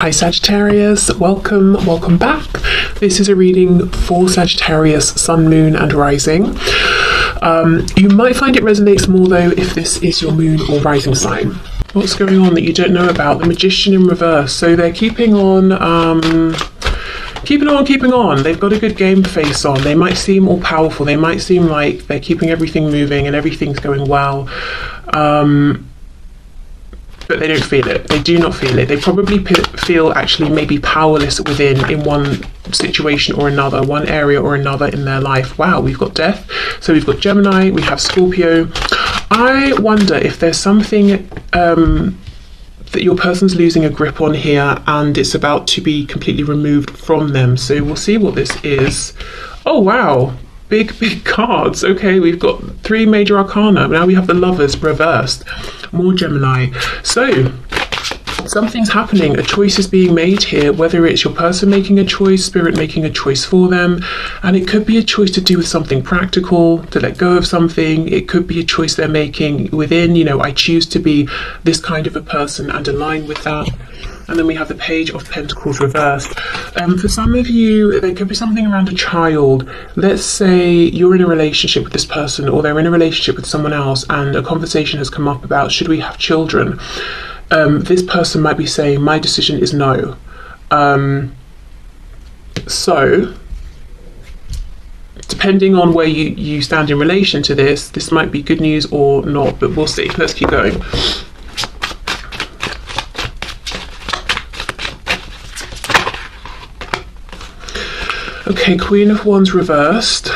Hi Sagittarius, welcome back. This is a reading for Sagittarius Sun, Moon and Rising. You might find it resonates more though if this is your moon or rising sign. What's going on that you don't know about? The Magician in reverse. So they're keeping on. They've got a good game face on. They might seem all powerful. They might seem like they're keeping everything moving and everything's going well. But they don't feel it. They do not feel it. They probably feel actually maybe powerless within in one situation or another, one area or another in their life. Wow, we've got Death. So we've got Gemini, we have Scorpio. I wonder if there's something that your person's losing a grip on here and it's about to be completely removed from them. So we'll see what this is. Oh, wow. Big cards. Okay, we've got 3 major arcana. Now we have the Lovers reversed. More Gemini. So something's happening. A choice is being made here, whether it's your person making a choice, spirit making a choice for them. And it could be a choice to do with something practical, to let go of something. It could be a choice they're making within, I choose to be this kind of a person and align with that. And then we have the Page of Pentacles reversed. For some of you, there could be something around a child. Let's say you're in a relationship with this person or they're in a relationship with someone else and a conversation has come up about should we have children? This person might be saying, my decision is no. So, depending on where you stand in relation to this might be good news or not, but we'll see. Let's keep going. Okay, Queen of Wands reversed.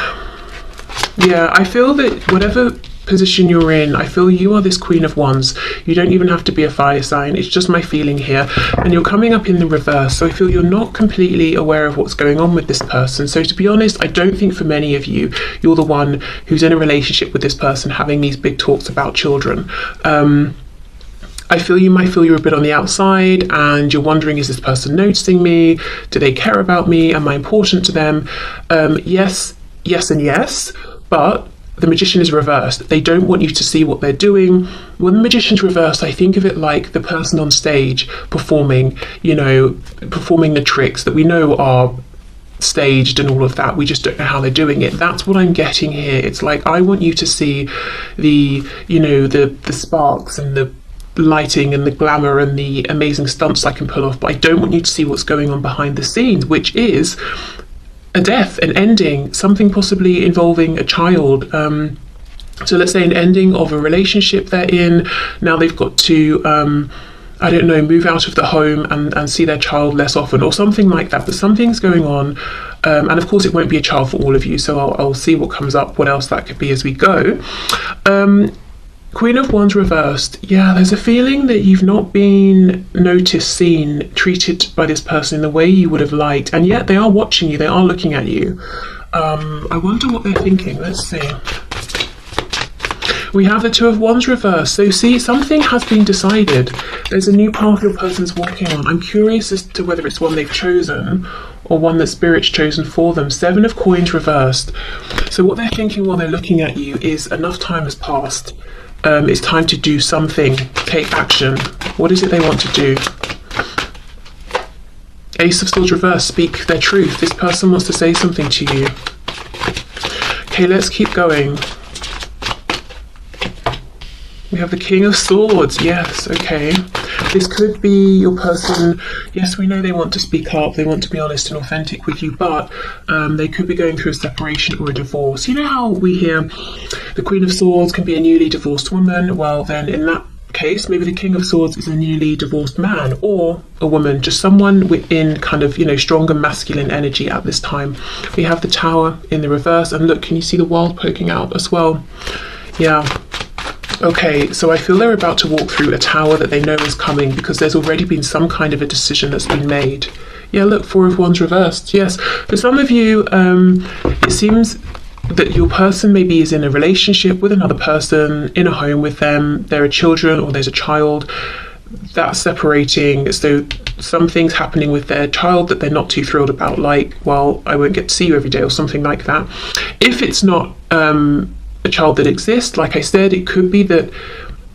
Yeah, I feel that whatever position you're in, I feel you are this Queen of Wands. You don't even have to be a fire sign. It's just my feeling here. And you're coming up in the reverse. So I feel you're not completely aware of what's going on with this person. So to be honest, I don't think for many of you, you're the one who's in a relationship with this person having these big talks about children. I feel you might feel you're a bit on the outside and you're wondering, is this person noticing me? Do they care about me? Am I important to them? Yes, and yes, but the Magician is reversed. They don't want you to see what they're doing. When the Magician's reversed, I think of it like the person on stage performing, performing the tricks that we know are staged and all of that. We just don't know how they're doing it. That's what I'm getting here. It's like, I want you to see the sparks and the lighting and the glamour and the amazing stunts I can pull off, but I don't want you to see what's going on behind the scenes, which is a death, an ending, something possibly involving a child. So let's say an ending of a relationship they're in. Now they've got to move out of the home and see their child less often or something like that, but something's going on. And of course it won't be a child for all of you, so I'll see what comes up, what else that could be as we go. Queen of Wands reversed. Yeah, there's a feeling that you've not been noticed, seen, treated by this person in the way you would have liked, and yet they are watching you, they are looking at you. I wonder what they're thinking. Let's see. We have the Two of Wands reversed. So see, something has been decided. There's a new path your person's walking on. I'm curious as to whether it's one they've chosen or one that Spirit's chosen for them. 7 of Coins reversed. So what they're thinking while they're looking at you is enough time has passed. It's time to do something, take action. What is it they want to do? Ace of Swords reversed, speak their truth. This person wants to say something to you. Okay, let's keep going. We have the King of Swords. Yes, okay. This could be your person. Yes, we know they want to speak up, they want to be honest and authentic with you, but they could be going through a separation or a divorce. You know how we hear the Queen of Swords can be a newly divorced woman? Well, then in that case, maybe the King of Swords is a newly divorced man or a woman, just someone within kind of, stronger masculine energy at this time. We have the Tower in the reverse, and look, can you see the World poking out as well? Yeah. Okay, so I feel they're about to walk through a tower that they know is coming because there's already been some kind of a decision that's been made. Yeah, look, 4 of Wands reversed. Yes, for some of you, it seems that your person maybe is in a relationship with another person, in a home with them, there are children or there's a child that's separating, so something's happening with their child that they're not too thrilled about, like, well, I won't get to see you every day or something like that. If it's not a child that exists, like I said, it could be that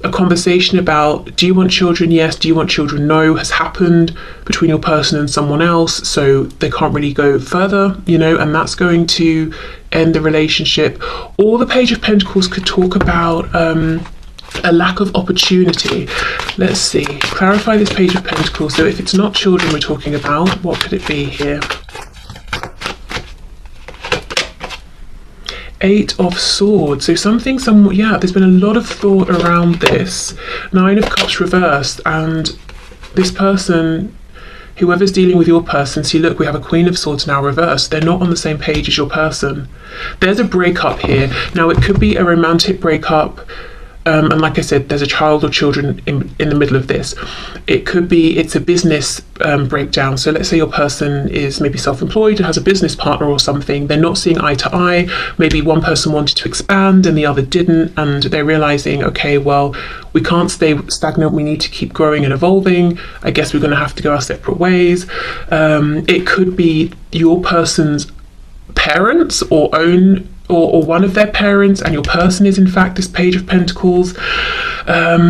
a conversation about, do you want children? Yes. Do you want children? No, has happened between your person and someone else, so they can't really go further, you know, and that's going to end the relationship. Or the Page of Pentacles could talk about a lack of opportunity. Let's see, clarify this Page of Pentacles. So if it's not children we're talking about, what could it be here? Eight of Swords. So something somewhat, yeah, there's been a lot of thought around this. Nine of Cups reversed, and this person, whoever's dealing with your person, see, look, we have a Queen of Swords now reversed. They're not on the same page as your person. There's a breakup here. Now, it could be a romantic breakup. And like I said, there's a child or children in the middle of this. It could be, it's a business breakdown. So let's say your person is maybe self-employed and has a business partner or something. They're not seeing eye to eye. Maybe one person wanted to expand and the other didn't. And they're realizing, okay, well, we can't stay stagnant. We need to keep growing and evolving. I guess we're going to have to go our separate ways. It could be your person's parents or own or one of their parents, and your person is in fact this Page of Pentacles. But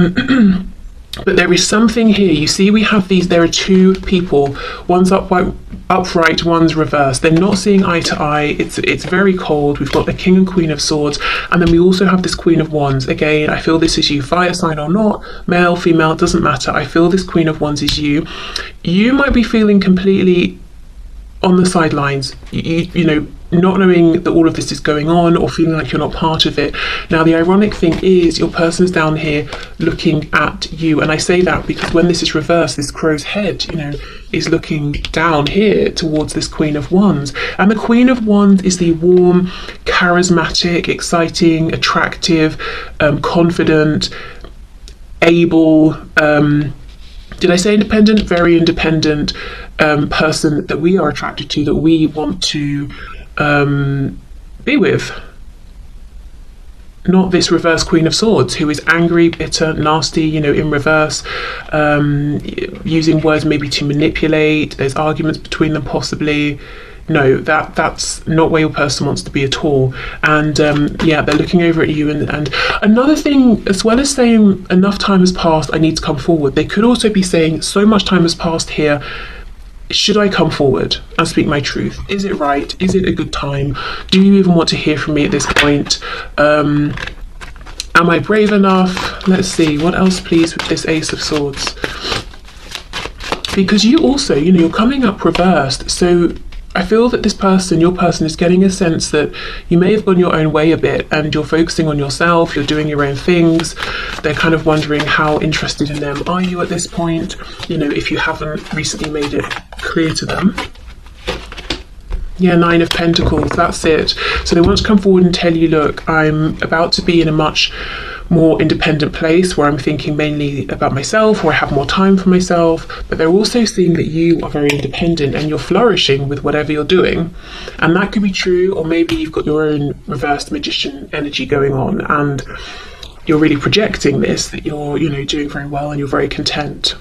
there is something here. You see, we have these, there are two people, one's upright, one's reversed. They're not seeing eye to eye. It's very cold. We've got the King and Queen of Swords, and then we also have this Queen of Wands. Again, I feel this is you, fire sign or not, male, female, it doesn't matter. I feel this Queen of Wands is you. You might be feeling completely on the sidelines, you know, not knowing that all of this is going on, or feeling like you're not part of it. Now, the ironic thing is your person's down here looking at you, and I say that because when this is reversed, this crow's head, you know, is looking down here towards this Queen of Wands, and the Queen of Wands is the warm, charismatic, exciting, attractive, confident, able, did I say independent? Very independent person that we are attracted to, that we want to be with. Not this reverse Queen of Swords who is angry, bitter, nasty, you know, in reverse, using words maybe to manipulate. There's arguments between them possibly. No, that's not where your person wants to be at all. And yeah, they're looking over at you. And another thing, as well as saying enough time has passed, I need to come forward, they could also be saying so much time has passed here. Should I come forward and speak my truth? Is it right? Is it a good time? Do you even want to hear from me at this point? Am I brave enough? Let's see, what else please with this Ace of Swords? Because you also, you know, you're coming up reversed. So I feel that this person, your person, is getting a sense that you may have gone your own way a bit and you're focusing on yourself, you're doing your own things. They're kind of wondering how interested in them are you at this point, you know, if you haven't recently made it clear to them. Yeah, Nine of Pentacles, that's it. So they want to come forward and tell you, look, I'm about to be in a much more independent place where I'm thinking mainly about myself, or I have more time for myself, but they're also seeing that you are very independent and you're flourishing with whatever you're doing. And that could be true, or maybe you've got your own reversed magician energy going on and you're really projecting this, that you're, you know, doing very well and you're very content.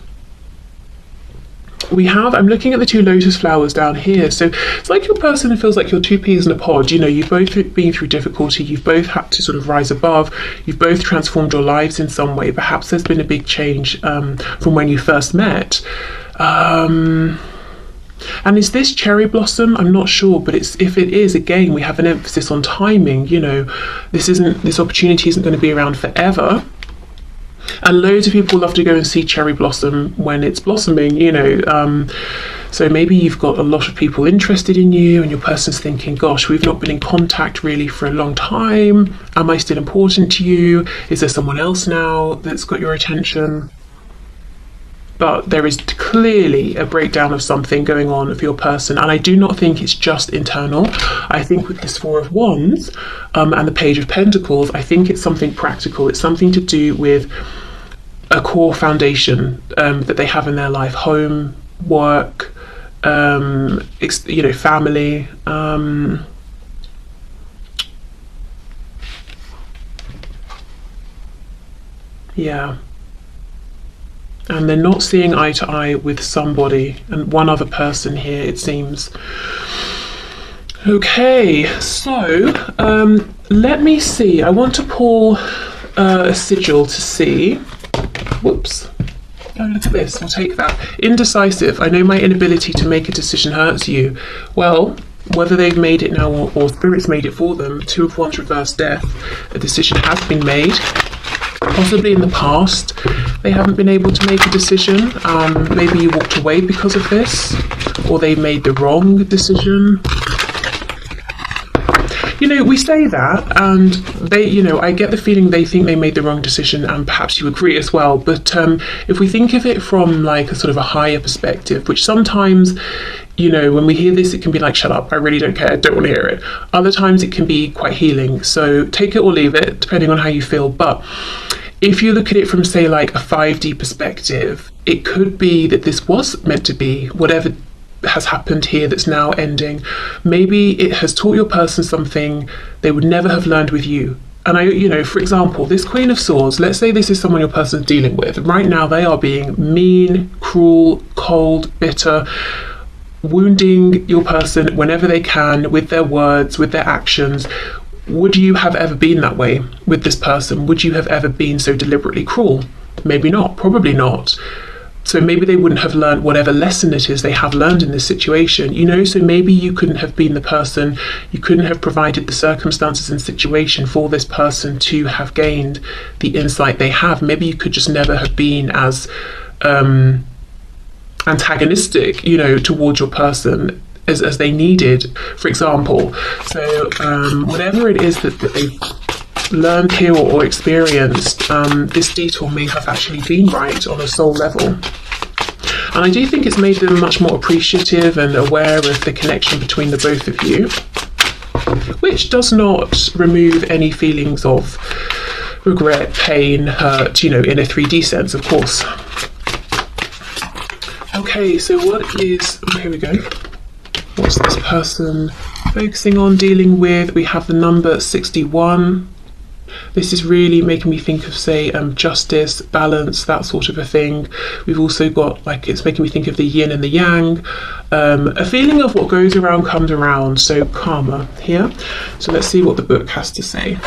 We have, I'm looking at the two lotus flowers down here. So it's like your person feels like you're two peas in a pod. You know, you've both been through difficulty. You've both had to sort of rise above. You've both transformed your lives in some way. Perhaps there's been a big change from when you first met. And is this cherry blossom? I'm not sure, but if it is, again, we have an emphasis on timing. You know, this opportunity isn't going to be around forever. And loads of people love to go and see cherry blossom when it's blossoming, you know. So maybe you've got a lot of people interested in you and your person's thinking, gosh, we've not been in contact really for a long time. Am I still important to you? Is there someone else now that's got your attention? But there is clearly a breakdown of something going on with your person. And I do not think it's just internal. I think with this Four of Wands and the Page of Pentacles, I think it's something practical. It's something to do with a core foundation that they have in their life. Home, work, you know, family. Yeah. And they're not seeing eye to eye with somebody, and one other person here, it seems. Okay, so let me see. I want to pull a sigil to see. Whoops. Oh, look at this. We'll take that. Indecisive. I know my inability to make a decision hurts you. Well, whether they've made it now or Spirit's made it for them, Two of Wands reverse death. A decision has been made. Possibly in the past, they haven't been able to make a decision. Maybe you walked away because of this, or they made the wrong decision. You know, we say that, and they, you know, I get the feeling they think they made the wrong decision, and perhaps you agree as well. But if we think of it from like a sort of a higher perspective, which sometimes, you know, when we hear this, it can be like, shut up, I really don't care, I don't want to hear it. Other times it can be quite healing. So take it or leave it, depending on how you feel. But if you look at it from, say, like a 5D perspective, it could be that this was meant to be whatever has happened here that's now ending. Maybe it has taught your person something they would never have learned with you. And I, you know, for example, this Queen of Swords, let's say this is someone your person's dealing with. Right now they are being mean, cruel, cold, bitter, wounding your person whenever they can with their words, with their actions. Would you have ever been that way with this person? Would you have ever been so deliberately cruel? Maybe not, probably not. So maybe they wouldn't have learned whatever lesson it is they have learned in this situation, you know, so maybe you couldn't have been the person, you couldn't have provided the circumstances and situation for this person to have gained the insight they have. Maybe you could just never have been as antagonistic, you know, towards your person as they needed, for example. So whatever it is that they've learned here or experienced, this detour may have actually been right on a soul level. And I do think it's made them much more appreciative and aware of the connection between the both of you, which does not remove any feelings of regret, pain, hurt, you know, in a 3D sense, of course. Okay, so what is, here we go. What's this person focusing on, dealing with? We have the number 61. This is really making me think of, say, justice, balance, that sort of a thing. We've also got, like, it's making me think of the yin and the yang. A feeling of what goes around comes around, so karma here. So let's see what the book has to say.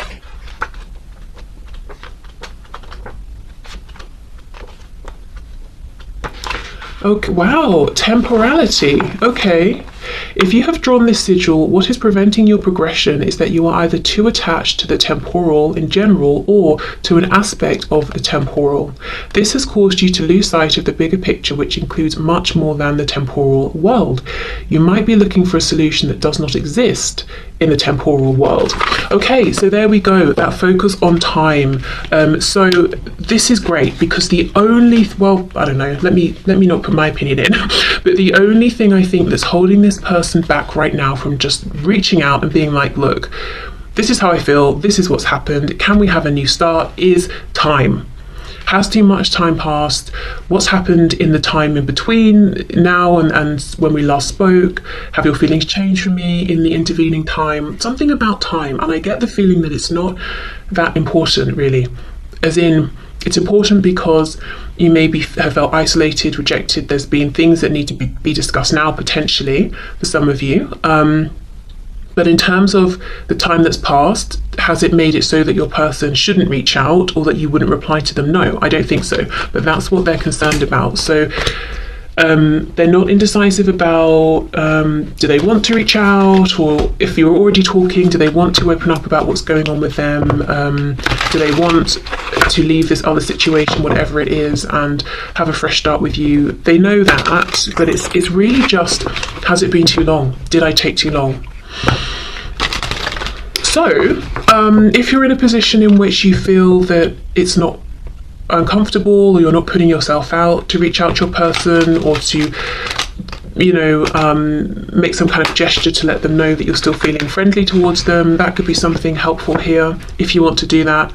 Okay, wow, temporality. Okay. If you have drawn this sigil, what is preventing your progression is that you are either too attached to the temporal in general or to an aspect of the temporal. This has caused you to lose sight of the bigger picture, which includes much more than the temporal world. You might be looking for a solution that does not exist in the temporal world. Okay, so there we go, that focus on time. So this is great because the only, well, I don't know, let me not put my opinion in, but the only thing I think that's holding this person back right now from just reaching out and being like, look, this is how I feel, this is what's happened, can we have a new start, is time. Has too much time passed? What's happened in the time in between now and when we last spoke? Have your feelings changed for me in the intervening time? Something about time, and I get the feeling that it's not that important really. As in, it's important because you maybe have felt isolated, rejected. There's been things that need to be discussed now, potentially, for some of you. But in terms of the time that's passed, has it made it so that your person shouldn't reach out or that you wouldn't reply to them? No, I don't think so. But that's what they're concerned about. So they're not indecisive about do they want to reach out, or if you're already talking, do they want to open up about what's going on with them? Do they want to leave this other situation, whatever it is, and have a fresh start with you? They know that, but it's really just, has it been too long? Did I take too long? So, if you're in a position in which you feel that it's not uncomfortable, or you're not putting yourself out to reach out to your person, or to, you know, make some kind of gesture to let them know that you're still feeling friendly towards them, that could be something helpful here if you want to do that.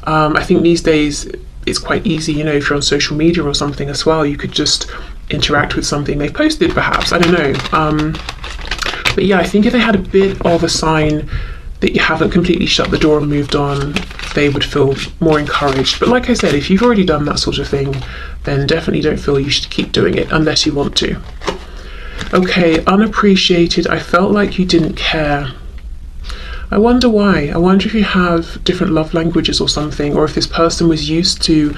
I think these days it's quite easy, you know, if you're on social media or something as well, you could just interact with something they've posted perhaps, I don't know. But yeah, I think if they had a bit of a sign that you haven't completely shut the door and moved on, they would feel more encouraged. But like I said, if you've already done that sort of thing, then definitely don't feel you should keep doing it unless you want to. Okay, unappreciated. I felt like you didn't care. I wonder why. I wonder if you have different love languages or something, or if this person was used to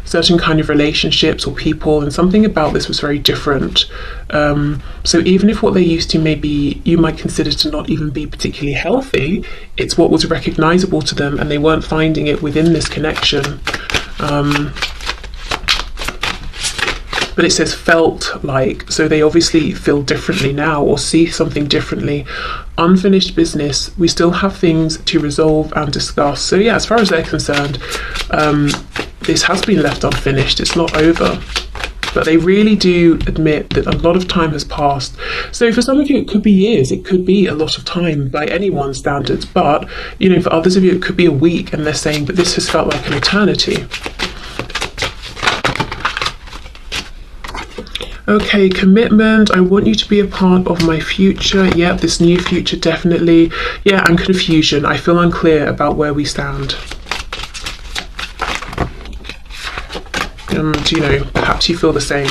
certain kind of relationships or people, and something about this was very different. So even if what they're used to maybe you might consider to not even be particularly healthy, it's what was recognizable to them, and they weren't finding it within this connection. But it says felt like, so they obviously feel differently now or see something differently. Unfinished business, we still have things to resolve and discuss. So yeah, as far as they're concerned, this has been left unfinished, it's not over. But they really do admit that a lot of time has passed. So for some of you it could be years, it could be a lot of time by anyone's standards, but you know, for others of you it could be a week, and they're saying, but this has felt like an eternity. Okay, commitment. I want you to be a part of my future. Yep, this new future, definitely. Yeah, and confusion. I feel unclear about where we stand. And, you know, perhaps you feel the same.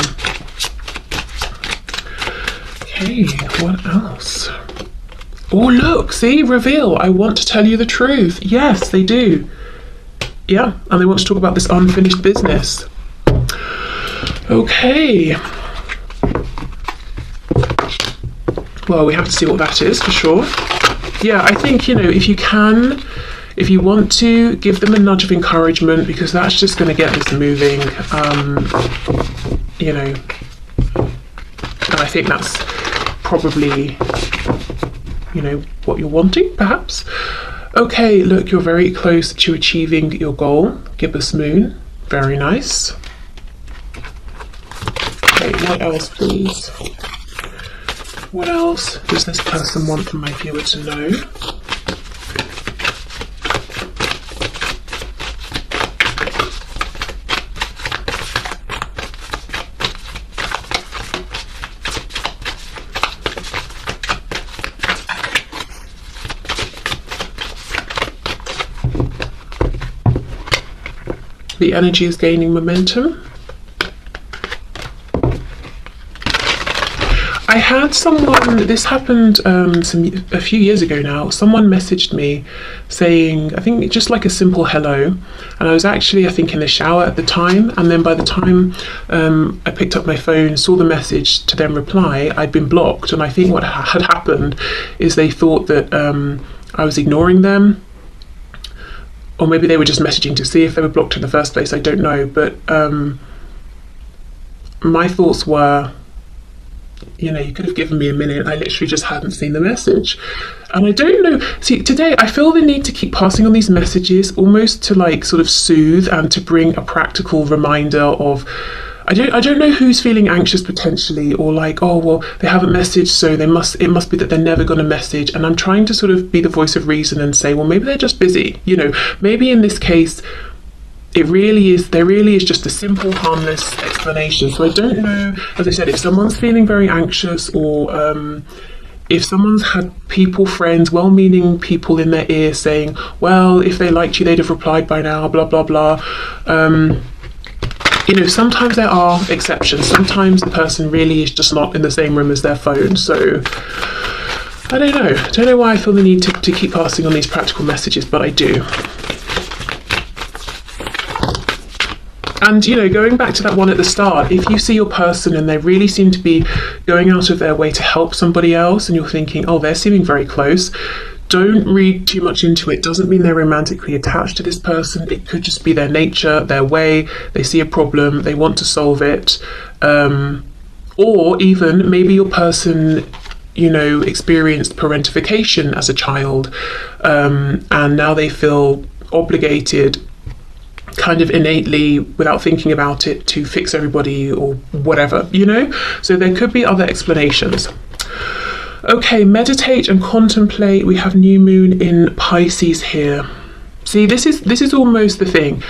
Okay, what else? Oh, look, see, reveal. I want to tell you the truth. Yes, they do. Yeah, and they want to talk about this unfinished business. Okay. Well, we have to see what that is for sure. Yeah, I think, you know, if you want to, give them a nudge of encouragement, because that's just going to get this moving. You know, and I think that's probably, you know, what you're wanting, perhaps. Okay, look, you're very close to achieving your goal. Gibbous moon, very nice. Okay, what else, please? What else does this person want from my viewer to know? The energy is gaining momentum. I had someone, this happened a few years ago now, someone messaged me saying, I think just like a simple hello, and I was actually, I think, in the shower at the time, and then by the time I picked up my phone, saw the message to then reply, I'd been blocked, and I think what had happened is they thought that I was ignoring them, or maybe they were just messaging to see if they were blocked in the first place, I don't know, but my thoughts were, you know, you could have given me a minute. I literally just hadn't seen the message. And I don't know. See, today I feel the need to keep passing on these messages, almost to like sort of soothe and to bring a practical reminder of, I don't know who's feeling anxious potentially, or like, oh, well, they haven't messaged, so it must be that they're never going to message. And I'm trying to sort of be the voice of reason and say, well, maybe they're just busy. You know, maybe in this case, there really is just a simple, harmless explanation. So I don't know, as I said, if someone's feeling very anxious, or if someone's had people, friends, well-meaning people in their ear saying, well, if they liked you, they'd have replied by now, blah, blah, blah. You know, sometimes there are exceptions. Sometimes the person really is just not in the same room as their phone. So I don't know why I feel the need to keep passing on these practical messages, but I do. And, you know, going back to that one at the start, if you see your person and they really seem to be going out of their way to help somebody else, and you're thinking, oh, they're seeming very close, don't read too much into it. Doesn't mean they're romantically attached to this person. It could just be their nature, their way. They see a problem, they want to solve it. Or even maybe your person, you know, experienced parentification as a child, and now they feel obligated, kind of innately, without thinking about it, to fix everybody or whatever, you know. So there could be other explanations. Okay, meditate and contemplate. We have new moon in Pisces here. See, this is almost the thing.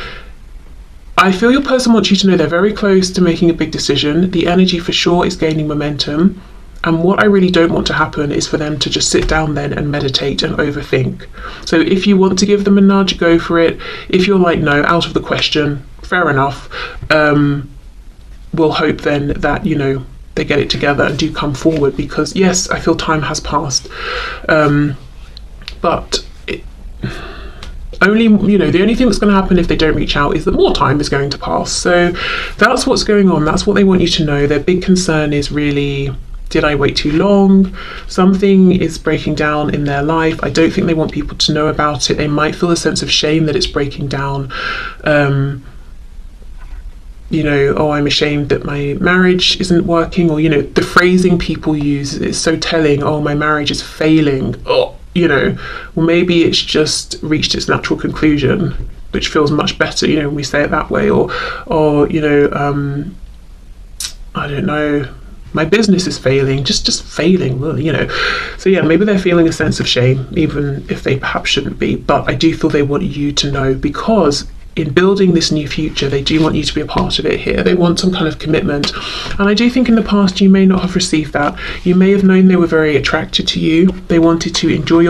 I feel your person wants you to know they're very close to making a big decision. The energy for sure is gaining momentum. And what I really don't want to happen is for them to just sit down then and meditate and overthink. So if you want to give them a nudge, go for it. If you're like, no, out of the question, fair enough. We'll hope then that, you know, they get it together and do come forward, because yes, I feel time has passed. But only, you know, the only thing that's going to happen if they don't reach out is that more time is going to pass. So that's what's going on. That's what they want you to know. Their big concern is really, did I wait too long? Something is breaking down in their life. I don't think they want people to know about it. They might feel a sense of shame that it's breaking down. You know, oh, I'm ashamed that my marriage isn't working, or, you know, the phrasing people use is so telling. Oh, my marriage is failing. Oh, you know, well, maybe it's just reached its natural conclusion, which feels much better, you know, when we say it that way. Or you know, I don't know, my business is failing, just failing, well, you know. So yeah, maybe they're feeling a sense of shame, even if they perhaps shouldn't be. But I do feel they want you to know, because in building this new future, they do want you to be a part of it here. They want some kind of commitment. And I do think in the past you may not have received that. You may have known they were very attracted to you. They wanted to enjoy your